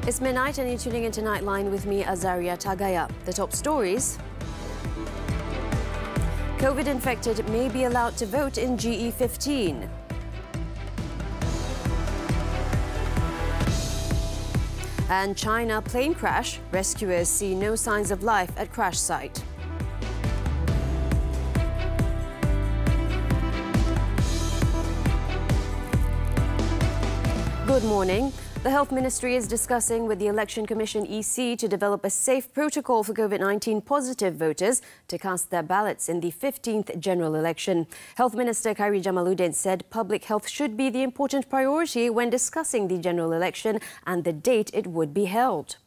It's midnight and you're tuning into Nightline with me, Azaria Tagaya. The top stories. COVID-infected may be allowed to vote in GE15. And China plane crash. Rescuers see no signs of life at crash site. Good morning. The Health Ministry is discussing with the Election Commission EC to develop a safe protocol for COVID-19 positive voters to cast their ballots in the 15th general election. Health Minister Khairi Jamaluddin said public health should be the important priority when discussing the general election and the date it would be held.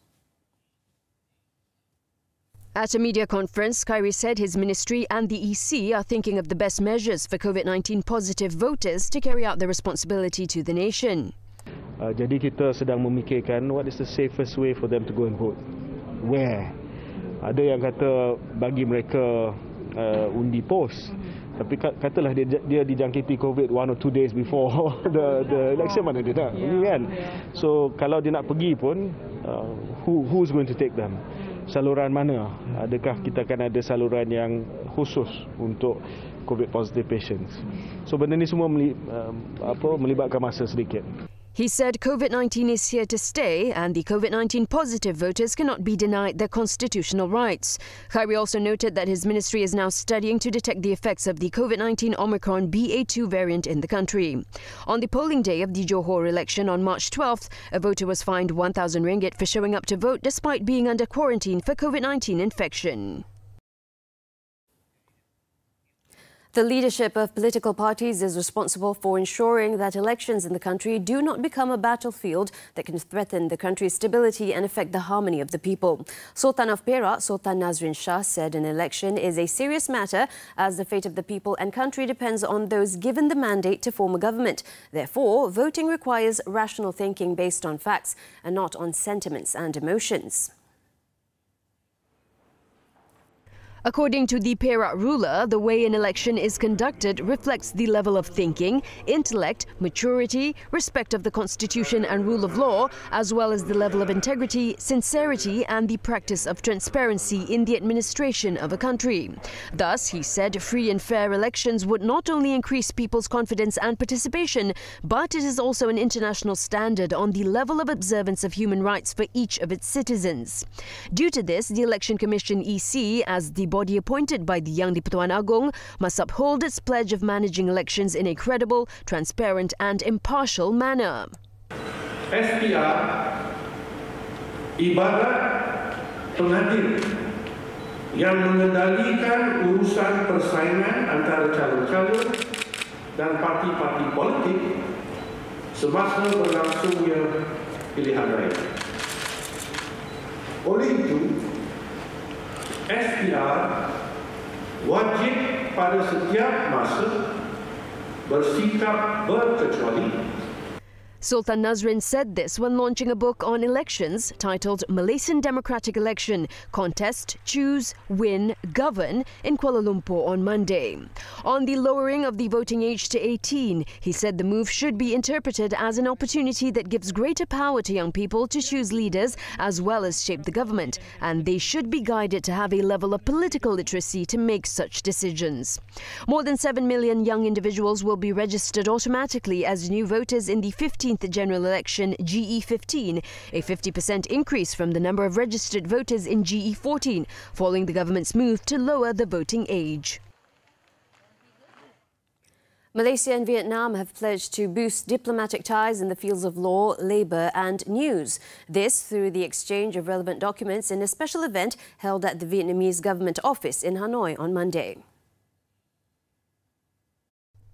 At a media conference, Khairi said his ministry and the EC are thinking of the best measures for COVID-19 positive voters to carry out their responsibility to the nation. Jadi kita sedang memikirkan what is the safest way for them to go and vote. Where? Ada yang kata bagi mereka undi pos. Tapi katalah dia dijangkiti COVID 1 or 2 days before the election, mana dia nak pergi kan. So kalau dia nak pergi pun, who's going to take them? Saluran mana? Adakah kita akan ada saluran yang khusus untuk COVID positive patients? So benda ni semua melibatkan masa sedikit. He said COVID-19 is here to stay and the COVID-19 positive voters cannot be denied their constitutional rights. Khairi also noted that his ministry is now studying to detect the effects of the COVID-19 Omicron BA2 variant in the country. On the polling day of the Johor election on March 12th, a voter was fined 1,000 ringgit for showing up to vote despite being under quarantine for COVID-19 infection. The leadership of political parties is responsible for ensuring that elections in the country do not become a battlefield that can threaten the country's stability and affect the harmony of the people. Sultan of Perak, Sultan Nazrin Shah, said an election is a serious matter as the fate of the people and country depends on those given the mandate to form a government. Therefore, voting requires rational thinking based on facts and not on sentiments and emotions. According to the Perak ruler, the way an election is conducted reflects the level of thinking, intellect, maturity, respect of the constitution and rule of law, as well as the level of integrity, sincerity and the practice of transparency in the administration of a country. Thus, he said, free and fair elections would not only increase people's confidence and participation, but it is also an international standard on the level of observance of human rights for each of its citizens. Due to this, the Election Commission EC, as the body appointed by the Yang di-Pertuan Agong, must uphold its pledge of managing elections in a credible, transparent and impartial manner. SPR ibarat pengadil yang mengendalikan urusan persaingan antara calon-calon dan parti-parti politik semasa berlangsungnya pilihan raya. Oleh itu, SPR wajib pada setiap masa bersikap berkecuali. Sultan Nazrin said this when launching a book on elections titled Malaysian Democratic Election, Contest, Choose, Win, Govern in Kuala Lumpur on Monday. On the lowering of the voting age to 18, he said the move should be interpreted as an opportunity that gives greater power to young people to choose leaders as well as shape the government, and they should be guided to have a level of political literacy to make such decisions. More than 7 million young individuals will be registered automatically as new voters in the 15th general election GE15, a 50% increase from the number of registered voters in GE14, following the government's move to lower the voting age. Malaysia and Vietnam have pledged to boost diplomatic ties in the fields of law, labour and news. This through the exchange of relevant documents in a special event held at the Vietnamese government office in Hanoi on Monday.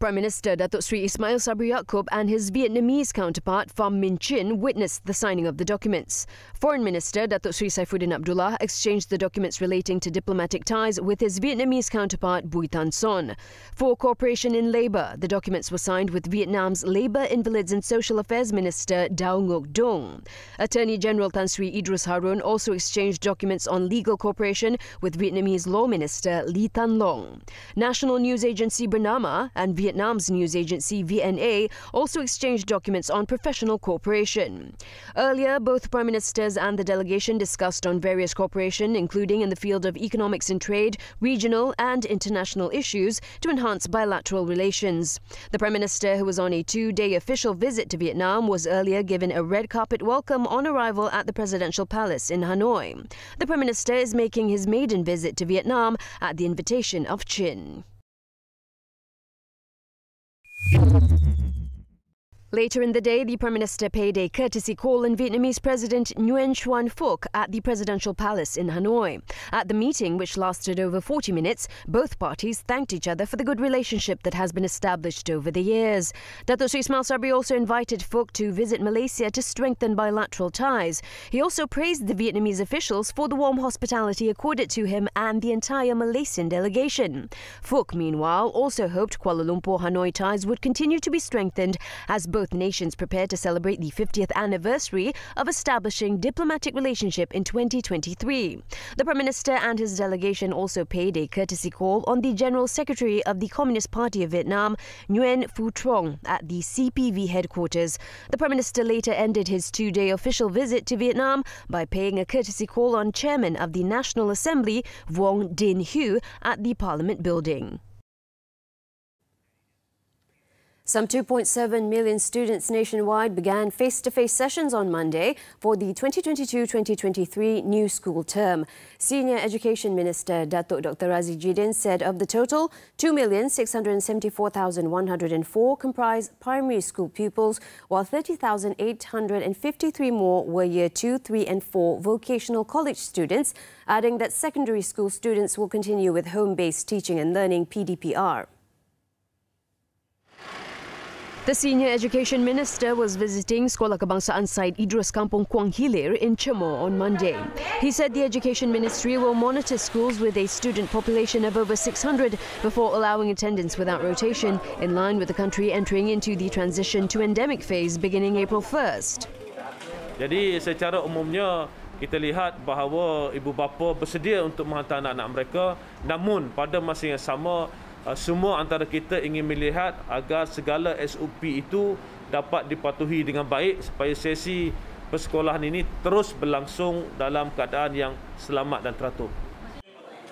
Prime Minister Datuk Sri Ismail Sabri Yaakob and his Vietnamese counterpart Pham Minh Chinh witnessed the signing of the documents. Foreign Minister Datuk Sri Saifuddin Abdullah exchanged the documents relating to diplomatic ties with his Vietnamese counterpart Bui Tan Son. For cooperation in labour, the documents were signed with Vietnam's Labour, Invalids and Social Affairs Minister Dao Ngoc Dong. Attorney General Tan Sri Idrus Harun also exchanged documents on legal cooperation with Vietnamese Law Minister Lee Tan Long. National News Agency Bernama and Vietnam's news agency VNA also exchanged documents on professional cooperation. Earlier, both Prime Ministers and the delegation discussed on various cooperation, including in the field of economics and trade, regional and international issues, to enhance bilateral relations. The Prime Minister, who was on a 2-day official visit to Vietnam, was earlier given a red carpet welcome on arrival at the Presidential Palace in Hanoi. The Prime Minister is making his maiden visit to Vietnam at the invitation of Chin. Later in the day, the Prime Minister paid a courtesy call on Vietnamese President Nguyen Xuan Phuc at the Presidential Palace in Hanoi. At the meeting, which lasted over 40 minutes, both parties thanked each other for the good relationship that has been established over the years. Datuk Seri Ismail Sabri also invited Phuc to visit Malaysia to strengthen bilateral ties. He also praised the Vietnamese officials for the warm hospitality accorded to him and the entire Malaysian delegation. Phuc, meanwhile, also hoped Kuala Lumpur-Hanoi ties would continue to be strengthened as both nations prepare to celebrate the 50th anniversary of establishing diplomatic relationship in 2023. The Prime Minister and his delegation also paid a courtesy call on the General Secretary of the Communist Party of Vietnam, Nguyen Phu Trong, at the CPV headquarters. The Prime Minister later ended his 2-day official visit to Vietnam by paying a courtesy call on Chairman of the National Assembly, Vuong Dinh Hue, at the Parliament building. Some 2.7 million students nationwide began face-to-face sessions on Monday for the 2022-2023 new school term. Senior Education Minister Datuk Dr. Razzie Jidin said of the total, 2,674,104 comprise primary school pupils, while 30,853 more were Year 2, 3 and 4 vocational college students, adding that secondary school students will continue with home-based teaching and learning PDPR. The Senior Education Minister was visiting Sekolah Kebangsaan Syed Idris Kampung Kuang Hilir in Cemor on Monday. He said the Education Ministry will monitor schools with a student population of over 600 before allowing attendance without rotation, in line with the country entering into the transition to endemic phase beginning April 1st. Jadi secara umumnya kita lihat bahawa ibu bapa bersedia untuk menghantar anak-anak mereka, namun pada masa yang sama semua antara kita ingin melihat agar segala SOP itu dapat dipatuhi dengan baik supaya sesi persekolahan ini terus berlangsung dalam keadaan yang selamat dan teratur.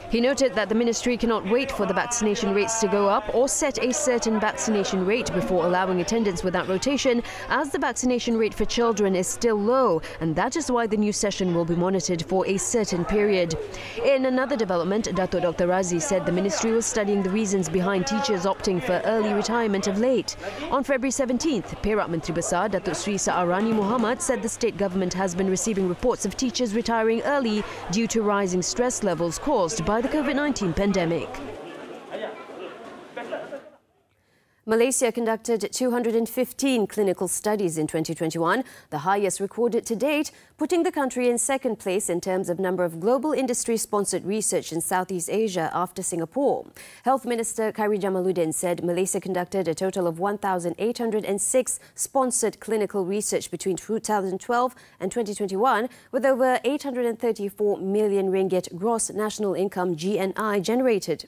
He noted that the ministry cannot wait for the vaccination rates to go up or set a certain vaccination rate before allowing attendance without rotation, as the vaccination rate for children is still low, and that is why the new session will be monitored for a certain period. In another development, Datuk Dr. Razzie said the ministry was studying the reasons behind teachers opting for early retirement of late. On February 17th, Perak Menteri Besar Datuk Sri Saarani Muhammad said the state government has been receiving reports of teachers retiring early due to rising stress levels caused by the COVID-19 pandemic. Malaysia conducted 215 clinical studies in 2021, the highest recorded to date, putting the country in second place in terms of number of global industry-sponsored research in Southeast Asia after Singapore. Health Minister Khairi Jamaluddin said Malaysia conducted a total of 1,806 sponsored clinical research between 2012 and 2021, with over 834 million ringgit gross national income (GNI) generated.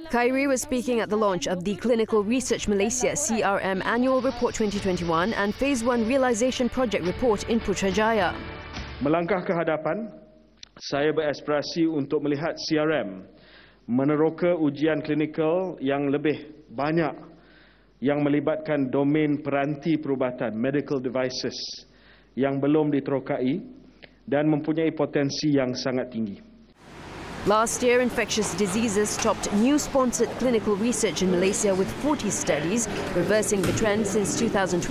Khairi was speaking at the launch of the Clinical Research Malaysia CRM Annual Report 2021 and Phase 1 Realisation Project Report in Putrajaya. Melangkah ke hadapan, saya beraspirasi untuk melihat CRM meneroka ujian klinikal yang lebih banyak yang melibatkan domain peranti perubatan, medical devices, yang belum diterokai dan mempunyai potensi yang sangat tinggi. Last year, infectious diseases topped new sponsored clinical research in Malaysia with 40 studies, reversing the trend since 2012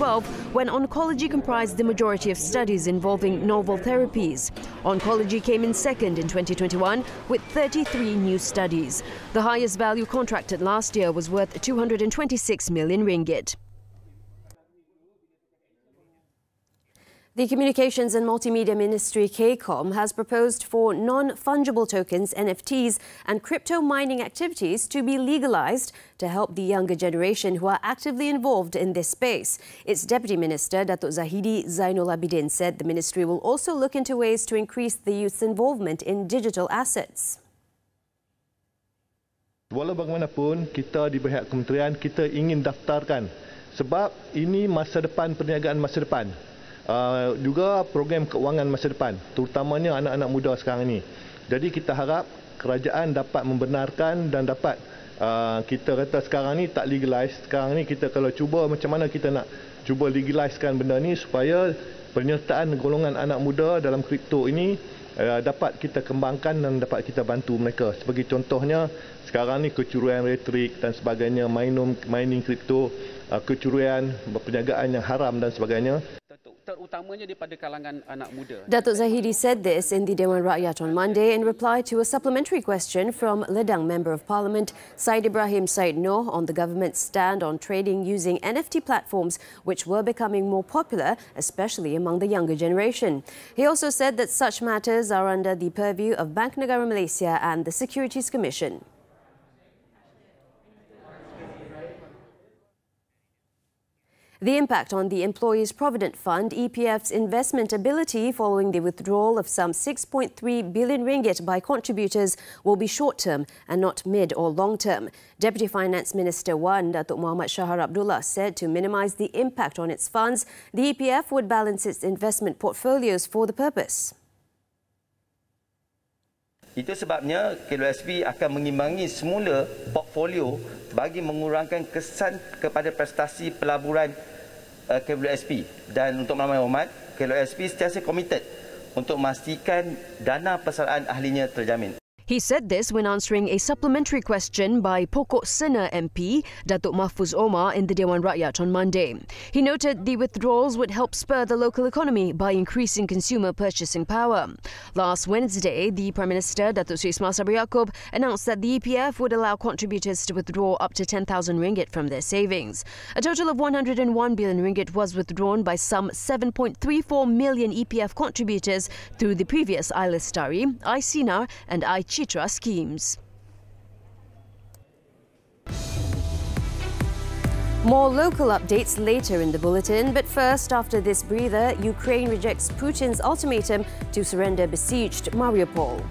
when oncology comprised the majority of studies involving novel therapies. Oncology came in second in 2021 with 33 new studies. The highest value contracted last year was worth 226 million ringgit. The Communications and Multimedia Ministry, KCOM, has proposed for non-fungible tokens, NFTs, and crypto mining activities to be legalized to help the younger generation who are actively involved in this space. Its Deputy Minister, Datuk Zahidi Zainul Abidin, said the ministry will also look into ways to increase the youth's involvement in digital assets. Walau bagaimanapun, kita di pihak kementerian, kita ingin daftarkan sebab ini masa depan, perniagaan masa depan. Juga program keuangan masa depan, terutamanya anak-anak muda sekarang ini. Jadi kita harap kerajaan dapat membenarkan dan dapat, kita kata sekarang ni tak legalize, sekarang ni kita kalau cuba macam mana kita nak cuba legalizekan benda ni supaya penyertaan golongan anak muda dalam kripto ini dapat kita kembangkan dan dapat kita bantu mereka. Sebagai contohnya, sekarang ni kecurian elektrik dan sebagainya, mining kripto, kecurian, perniagaan yang haram dan sebagainya. Terutamanya daripada kalangan anak muda. Datuk Zahidi said this in the Dewan Rakyat on Monday in reply to a supplementary question from Ledang Member of Parliament Syed Ibrahim Syed Noor on the government's stand on trading using NFT platforms which were becoming more popular, especially among the younger generation. He also said that such matters are under the purview of Bank Negara Malaysia and the Securities Commission. The impact on the Employees Provident Fund, EPF's investment ability following the withdrawal of some 6.3 billion ringgit by contributors will be short-term and not mid or long-term. Deputy Finance Minister Wan, Datuk Muhammad Shahar Abdullah, said to minimise the impact on its funds, the EPF would balance its investment portfolios for the purpose. Itu sebabnya KWSP akan mengimbangi semula portfolio bagi mengurangkan kesan kepada prestasi pelaburan KWSP. Dan untuk meramai hormat, KWSP sentiasa komited untuk memastikan dana persaraan ahlinya terjamin. He said this when answering a supplementary question by Pokok Sena MP, Datuk Mahfuz Omar, in the Dewan Rakyat on Monday. He noted the withdrawals would help spur the local economy by increasing consumer purchasing power. Last Wednesday, the Prime Minister, Datuk Seri Ismail Sabri Yaakob, announced that the EPF would allow contributors to withdraw up to 10,000 ringgit from their savings. A total of 101 billion ringgit was withdrawn by some 7.34 million EPF contributors through the previous iLestari, iSinar and iChitra schemes. More local updates later in the bulletin, but first, after this breather, Ukraine rejects Putin's ultimatum to surrender besieged Mariupol.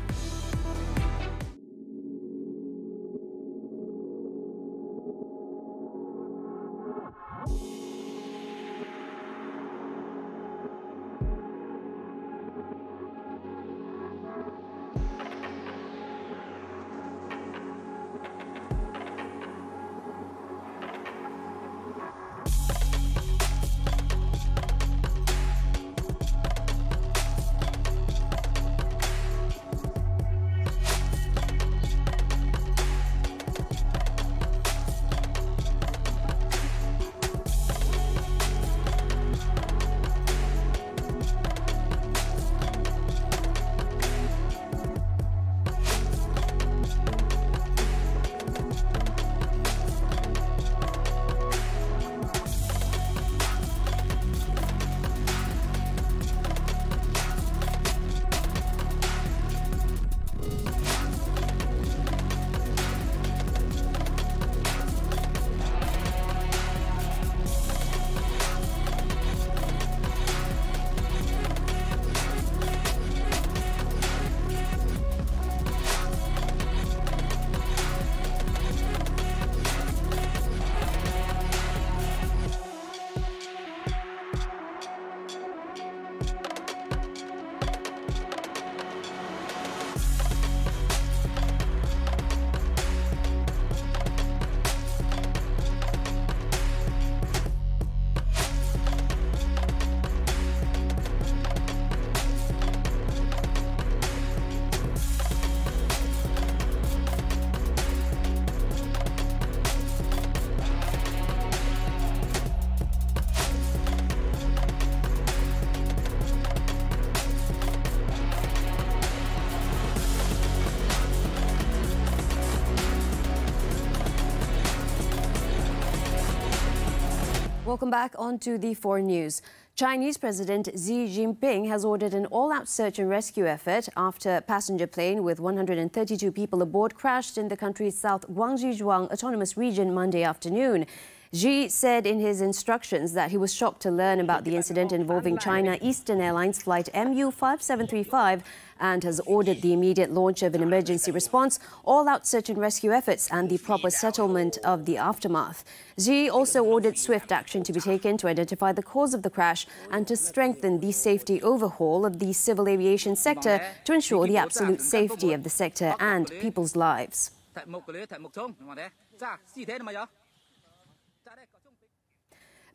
Welcome back on to the foreign news. Chinese President Xi Jinping has ordered an all-out search and rescue effort after a passenger plane with 132 people aboard crashed in the country's South Guangxi Zhuang Autonomous Region Monday afternoon. Xi said in his instructions that he was shocked to learn about the incident involving China Eastern Airlines flight MU5735 and has ordered the immediate launch of an emergency response, all-out search and rescue efforts and the proper settlement of the aftermath. Xi also ordered swift action to be taken to identify the cause of the crash and to strengthen the safety overhaul of the civil aviation sector to ensure the absolute safety of the sector and people's lives.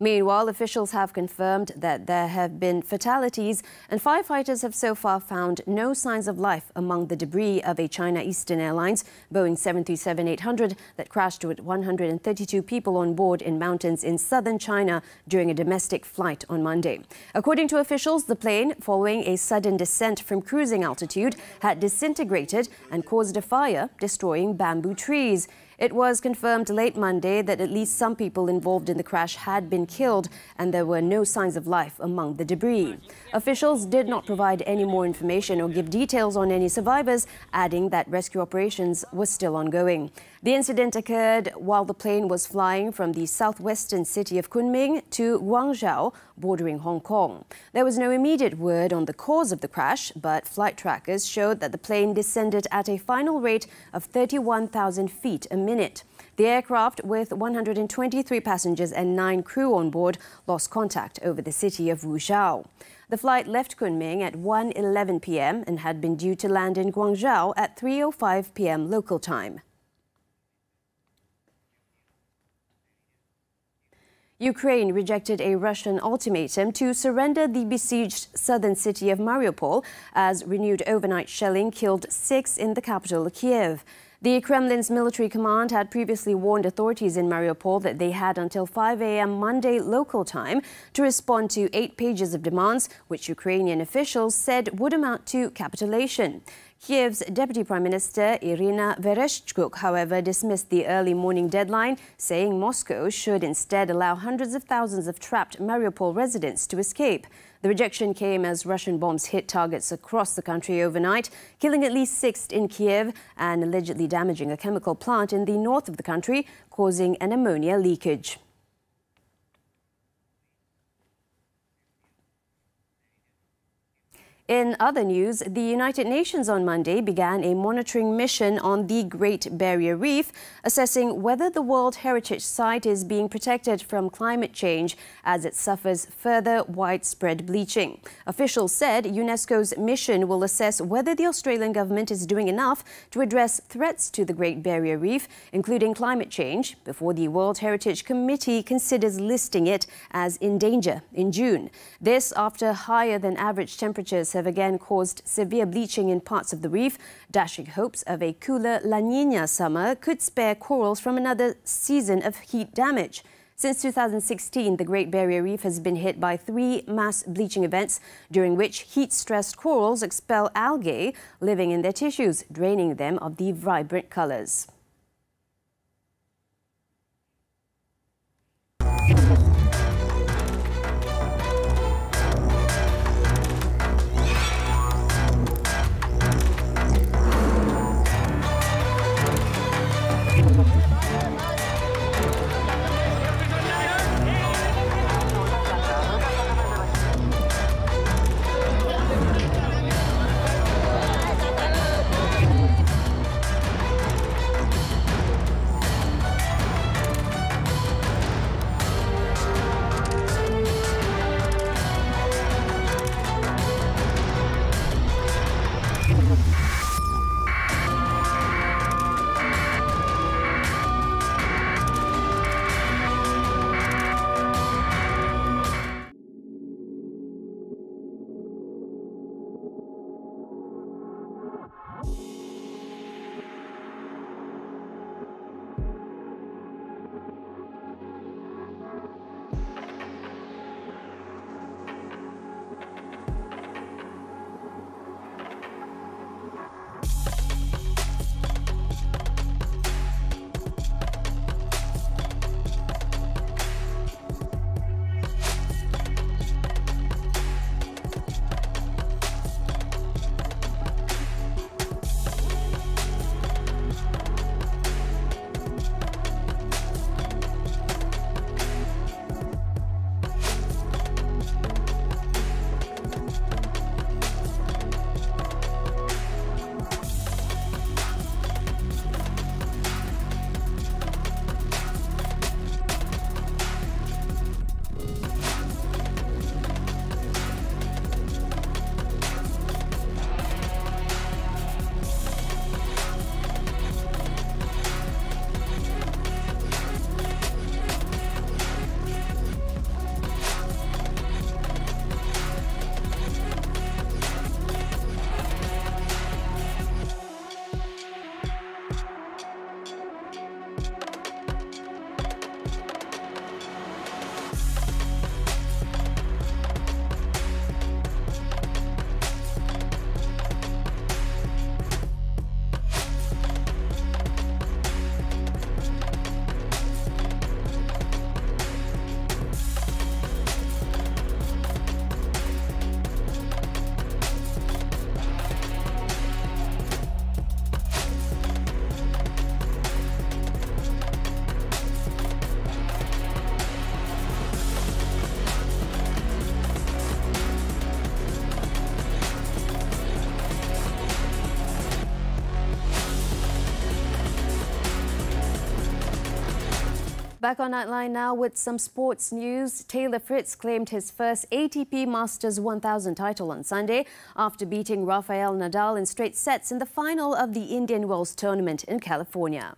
Meanwhile, officials have confirmed that there have been fatalities and firefighters have so far found no signs of life among the debris of a China Eastern Airlines Boeing 737-800 that crashed with 132 people on board in mountains in southern China during a domestic flight on Monday. According to officials, the plane, following a sudden descent from cruising altitude, had disintegrated and caused a fire, destroying bamboo trees. It was confirmed late Monday that at least some people involved in the crash had been killed and there were no signs of life among the debris. Officials did not provide any more information or give details on any survivors, adding that rescue operations were still ongoing. The incident occurred while the plane was flying from the southwestern city of Kunming to Guangzhou, bordering Hong Kong. There was no immediate word on the cause of the crash, but flight trackers showed that the plane descended at a final rate of 31,000 feet a minute. The aircraft, with 123 passengers and 9 crew on board, lost contact over the city of Wuzhou. The flight left Kunming at 1:11 p.m. and had been due to land in Guangzhou at 3:05 p.m. local time. Ukraine rejected a Russian ultimatum to surrender the besieged southern city of Mariupol as renewed overnight shelling killed 6 in the capital, Kiev. The Kremlin's military command had previously warned authorities in Mariupol that they had until 5 a.m. Monday local time to respond to 8 pages of demands, which Ukrainian officials said would amount to capitulation. Kiev's Deputy Prime Minister Irina Vereshchuk, however, dismissed the early morning deadline, saying Moscow should instead allow hundreds of thousands of trapped Mariupol residents to escape. The rejection came as Russian bombs hit targets across the country overnight, killing at least 6 in Kiev and allegedly damaging a chemical plant in the north of the country, causing an ammonia leakage. In other news, the United Nations on Monday began a monitoring mission on the Great Barrier Reef, assessing whether the World Heritage Site is being protected from climate change as it suffers further widespread bleaching. Officials said UNESCO's mission will assess whether the Australian government is doing enough to address threats to the Great Barrier Reef, including climate change, before the World Heritage Committee considers listing it as in danger in June. This after higher than average temperatures have again caused severe bleaching in parts of the reef. Dashing hopes of a cooler La Niña summer could spare corals from another season of heat damage. Since 2016, the Great Barrier Reef has been hit by 3 mass bleaching events, during which heat-stressed corals expel algae living in their tissues, draining them of the vibrant colors. Back on Nightline now with some sports news. Taylor Fritz claimed his first ATP Masters 1000 title on Sunday after beating Rafael Nadal in straight sets in the final of the Indian Wells tournament in California.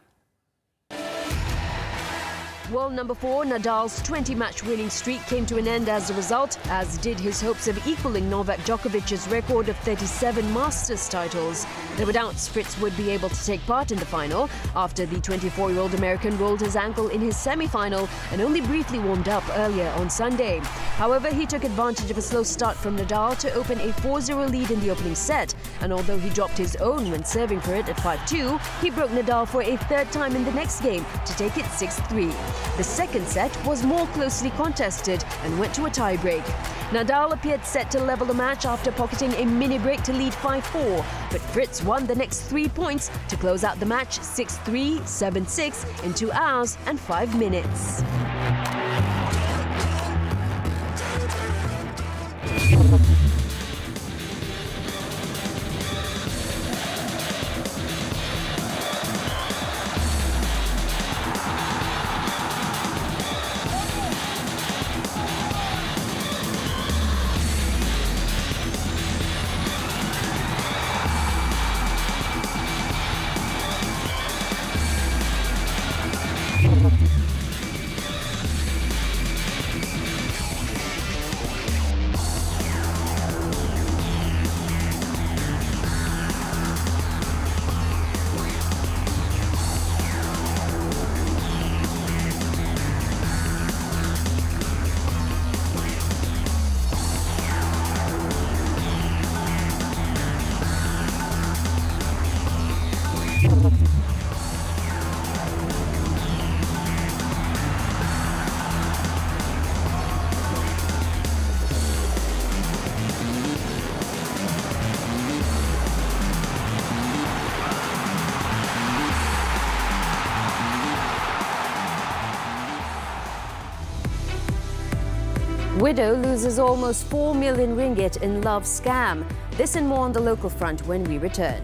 World number 4, Nadal's 20-match winning streak came to an end as a result, as did his hopes of equaling Novak Djokovic's record of 37 Masters titles. There were doubts Fritz would be able to take part in the final after the 24-year-old American rolled his ankle in his semi-final and only briefly warmed up earlier on Sunday. However, he took advantage of a slow start from Nadal to open a 4-0 lead in the opening set, and although he dropped his own when serving for it at 5-2, he broke Nadal for a third time in the next game to take it 6-3. The second set was more closely contested and went to a tie-break. Nadal appeared set to level the match after pocketing a mini-break to lead 5-4, but Fritz won the next 3 points to close out the match 6-3, 7-6 in 2 hours and 5 minutes. Widow loses almost 4 million ringgit in love scam. This and more on the local front when we return.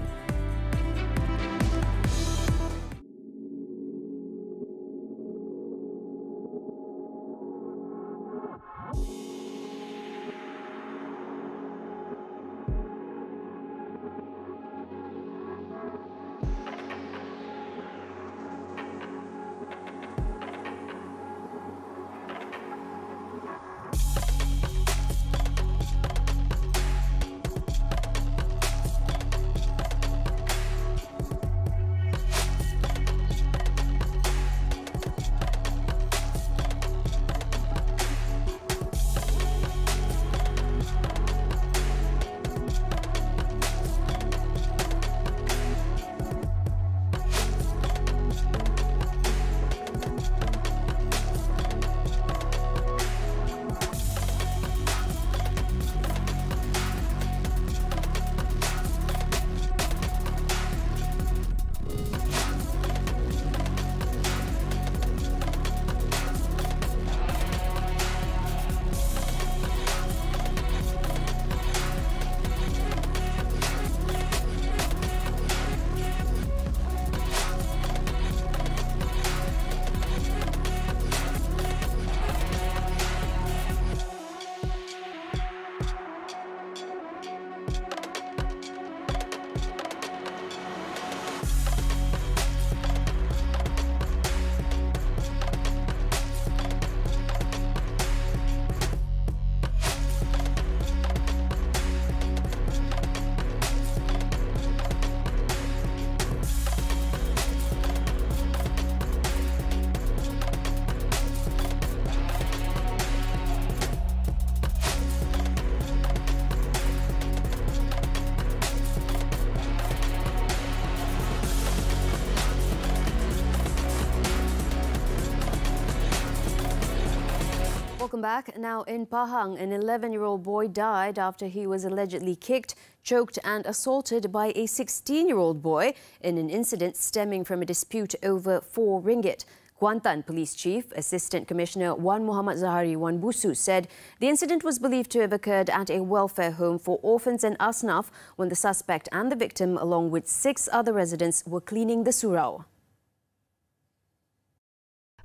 Welcome back. Now in Pahang, an 11-year-old boy died after he was allegedly kicked, choked and assaulted by a 16-year-old boy in an incident stemming from a dispute over 4 ringgit. Kuantan Police Chief, Assistant Commissioner Wan Muhammad Zahari Wan Busu said the incident was believed to have occurred at a welfare home for orphans and asnaf when the suspect and the victim, along with 6 other residents, were cleaning the surau.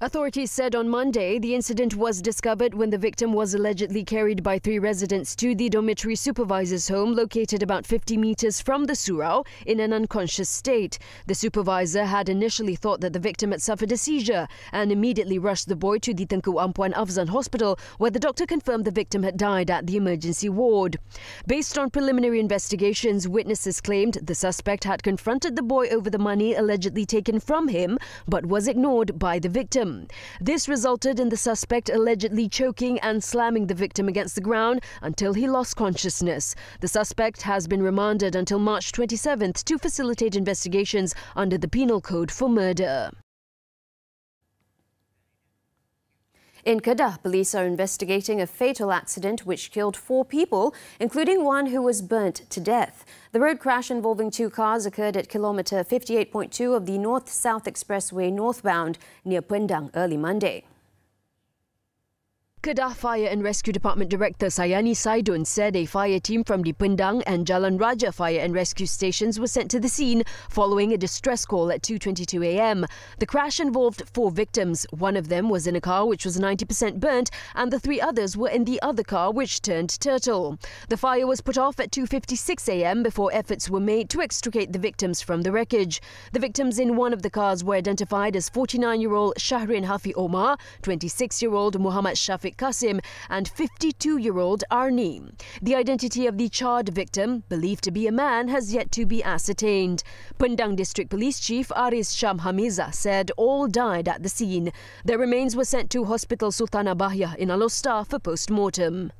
Authorities said on Monday the incident was discovered when the victim was allegedly carried by 3 residents to the dormitory supervisor's home located about 50 meters from the surau in an unconscious state. The supervisor had initially thought that the victim had suffered a seizure and immediately rushed the boy to the Tengku Ampuan Afzan Hospital, where the doctor confirmed the victim had died at the emergency ward. Based on preliminary investigations, witnesses claimed the suspect had confronted the boy over the money allegedly taken from him but was ignored by the victim. This resulted in the suspect allegedly choking and slamming the victim against the ground until he lost consciousness. The suspect has been remanded until March 27th to facilitate investigations under the Penal Code for murder. In Kedah, police are investigating a fatal accident which killed 4 people, including one who was burnt to death. The road crash involving 2 cars occurred at kilometre 58.2 of the North-South Expressway northbound near Pendang early Monday. Kedah Fire and Rescue Department Director Sayani Saidun said a fire team from the Pendang and Jalan Raja Fire and Rescue stations were sent to the scene following a distress call at 2:22 a.m. The crash involved 4 victims. One of them was in a car which was 90% burnt and the 3 others were in the other car which turned turtle. The fire was put off at 2:56 a.m. before efforts were made to extricate the victims from the wreckage. The victims in one of the cars were identified as 49-year-old Shahrin Hafi Omar, 26-year-old Muhammad Shafiq Qasim and 52-year-old Arni. The identity of the charred victim, believed to be a man, has yet to be ascertained. Pendang District Police Chief Aris Sham Hamiza said all died at the scene. Their remains were sent to Hospital Sultanah Bahiyah in Alor for post-mortem.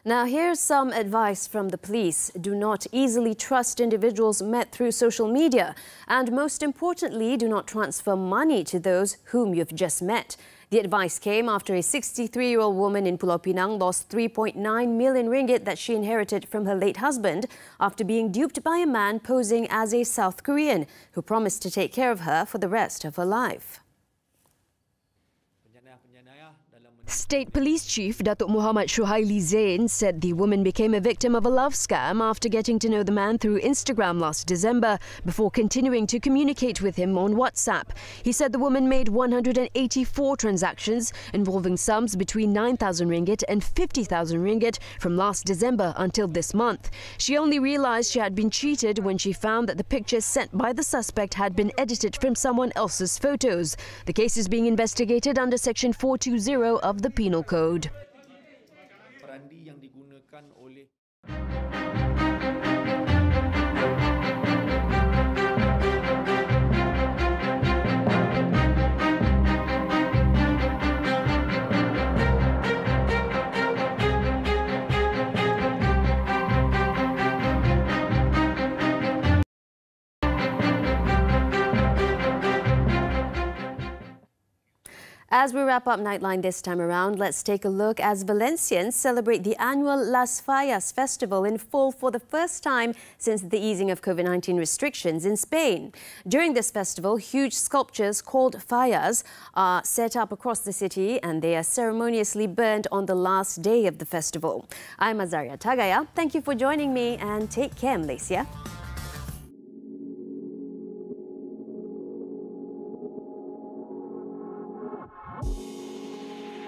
Now, here's some advice from the police. Do not easily trust individuals met through social media. And most importantly, do not transfer money to those whom you've just met. The advice came after a 63-year-old woman in Pulau Pinang lost 3.9 million ringgit that she inherited from her late husband after being duped by a man posing as a South Korean who promised to take care of her for the rest of her life. State Police Chief Datuk Muhammad Shuhaili Zain said the woman became a victim of a love scam after getting to know the man through Instagram last December before continuing to communicate with him on WhatsApp. He said the woman made 184 transactions involving sums between 9,000 ringgit and 50,000 ringgit from last December until this month. She only realized she had been cheated when she found that the pictures sent by the suspect had been edited from someone else's photos. The case is being investigated under Section 420 of the Penal Code. As we wrap up Nightline this time around, let's take a look as Valencians celebrate the annual Las Fallas festival in full for the first time since the easing of COVID-19 restrictions in Spain. During this festival, huge sculptures called fallas are set up across the city and they are ceremoniously burned on the last day of the festival. I'm Azaria Tagaya. Thank you for joining me and take care, Malaysia.